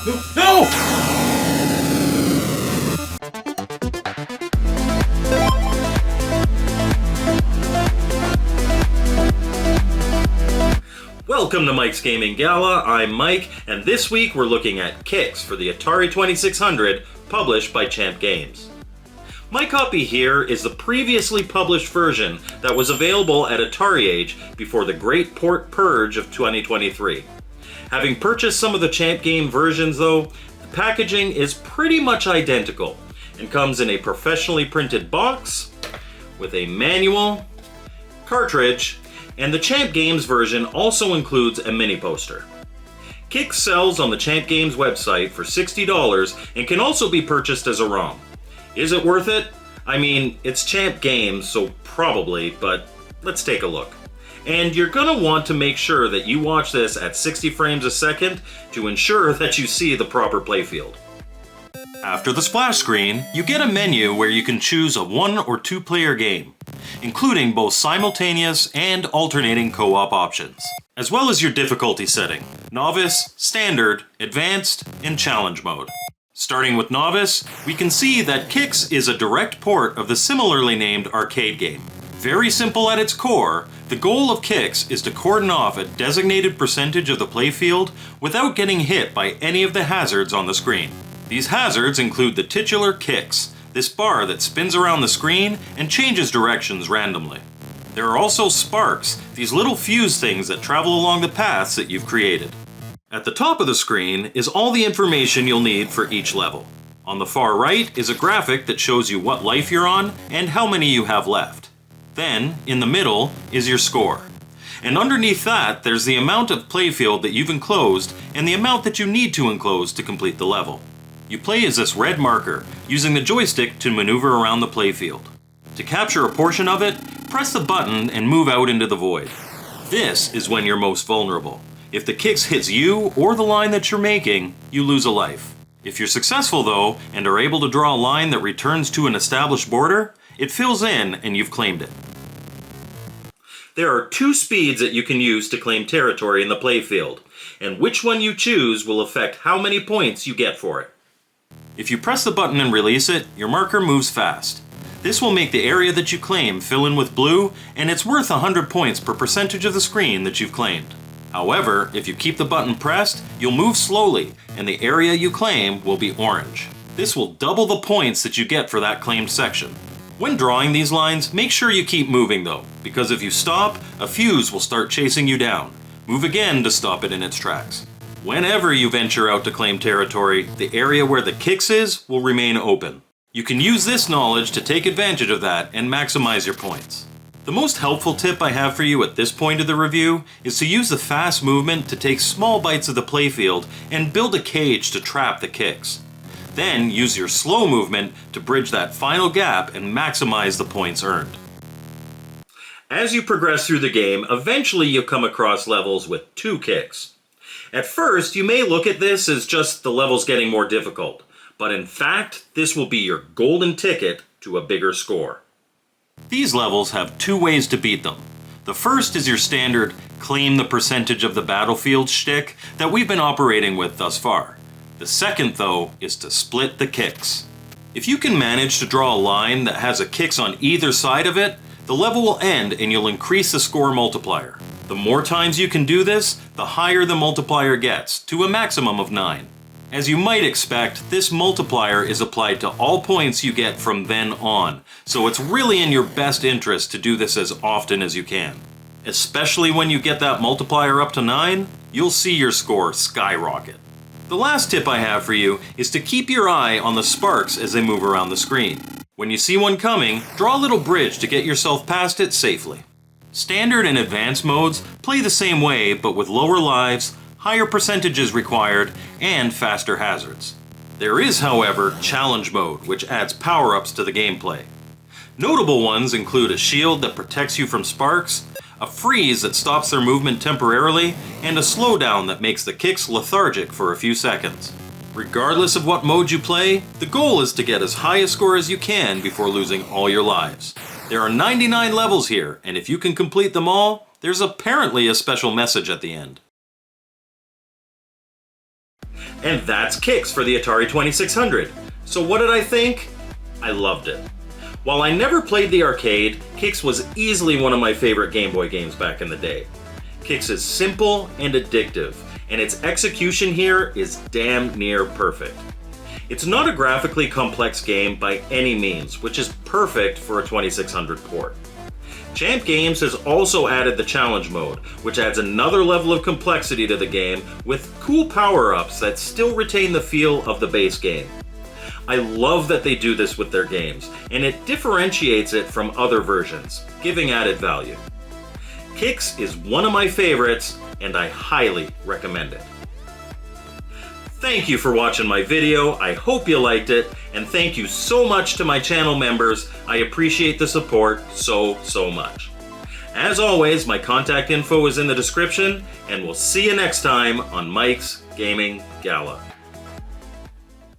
No! Welcome to Mike's Gaming Gala. I'm Mike, and this week we're looking at kicks for the Atari 2600, published by Champ Games. My copy here is the previously published version that was available at Atari Age before the Great Port Purge of 2023. Having purchased some of the Champ Game versions though, the packaging is pretty much identical and comes in a professionally printed box with a manual, cartridge, and the Champ Games version also includes a mini poster. Kicks sells on the Champ Games website for $60 and can also be purchased as a ROM. Is it worth it? I mean, it's Champ Games, so probably, but let's take a look. And you're gonna want to make sure that you watch this at 60 frames a second to ensure that you see the proper playfield. After the splash screen, you get a menu where you can choose a 1 or 2 player game, including both simultaneous and alternating co-op options, as well as your difficulty setting: Novice, Standard, Advanced, and Challenge mode. Starting with Novice, we can see that Kicks is a direct port of the similarly named arcade game. Very simple at its core, the goal of Kicks is to cordon off a designated percentage of the playfield without getting hit by any of the hazards on the screen. These hazards include the titular Kicks, this bar that spins around the screen and changes directions randomly. There are also sparks, these little fuse things that travel along the paths that you've created. At the top of the screen is all the information you'll need for each level. On the far right is a graphic that shows you what life you're on and how many you have left. Then, in the middle, is your score. And underneath that, there's the amount of playfield that you've enclosed and the amount that you need to enclose to complete the level. You play as this red marker, using the joystick to maneuver around the playfield. To capture a portion of it, press the button and move out into the void. This is when you're most vulnerable. If the Kicks hits you or the line that you're making, you lose a life. If you're successful though, and are able to draw a line that returns to an established border, it fills in and you've claimed it. There are 2 speeds that you can use to claim territory in the playfield, and which one you choose will affect how many points you get for it. If you press the button and release it, your marker moves fast. This will make the area that you claim fill in with blue, and it's worth 100 points per percentage of the screen that you've claimed. However, if you keep the button pressed, you'll move slowly, and the area you claim will be orange. This will double the points that you get for that claimed section. When drawing these lines, make sure you keep moving though, because if you stop, a fuse will start chasing you down. Move again to stop it in its tracks. Whenever you venture out to claim territory, the area where the Kicks is will remain open. You can use this knowledge to take advantage of that and maximize your points. The most helpful tip I have for you at this point of the review is to use the fast movement to take small bites of the playfield and build a cage to trap the Kicks. Then use your slow movement to bridge that final gap and maximize the points earned. As you progress through the game, eventually you'll come across levels with 2 Kicks. At first, you may look at this as just the levels getting more difficult, but in fact, this will be your golden ticket to a bigger score. These levels have 2 ways to beat them. The first is your standard claim the percentage of the battlefield shtick that we've been operating with thus far. The second, though, is to split the Kicks. If you can manage to draw a line that has a Kicks on either side of it, the level will end and you'll increase the score multiplier. The more times you can do this, the higher the multiplier gets, to a maximum of 9. As you might expect, this multiplier is applied to all points you get from then on, so it's really in your best interest to do this as often as you can. Especially when you get that multiplier up to 9, you'll see your score skyrocket. The last tip I have for you is to keep your eye on the sparks as they move around the screen. When you see one coming, draw a little bridge to get yourself past it safely. Standard and advanced modes play the same way, but with lower lives, higher percentages required, and faster hazards. There is, however, challenge mode, which adds power-ups to the gameplay. Notable ones include a shield that protects you from sparks, a freeze that stops their movement temporarily, and a slowdown that makes the Kicks lethargic for a few seconds. Regardless of what mode you play, the goal is to get as high a score as you can before losing all your lives. There are 99 levels here, and if you can complete them all, there's apparently a special message at the end. And that's Kicks for the Atari 2600. So what did I think? I loved it. While I never played the arcade, Kicks was easily one of my favorite Game Boy games back in the day. Kicks is simple and addictive, and its execution here is damn near perfect. It's not a graphically complex game by any means, which is perfect for a 2600 port. Champ Games has also added the challenge mode, which adds another level of complexity to the game with cool power-ups that still retain the feel of the base game. I love that they do this with their games, and it differentiates it from other versions, giving added value. Kicks is one of my favorites, and I highly recommend it. Thank you for watching my video, I hope you liked it, and thank you so much to my channel members, I appreciate the support so much. As always, my contact info is in the description, and we'll see you next time on Mike's Gaming Gala.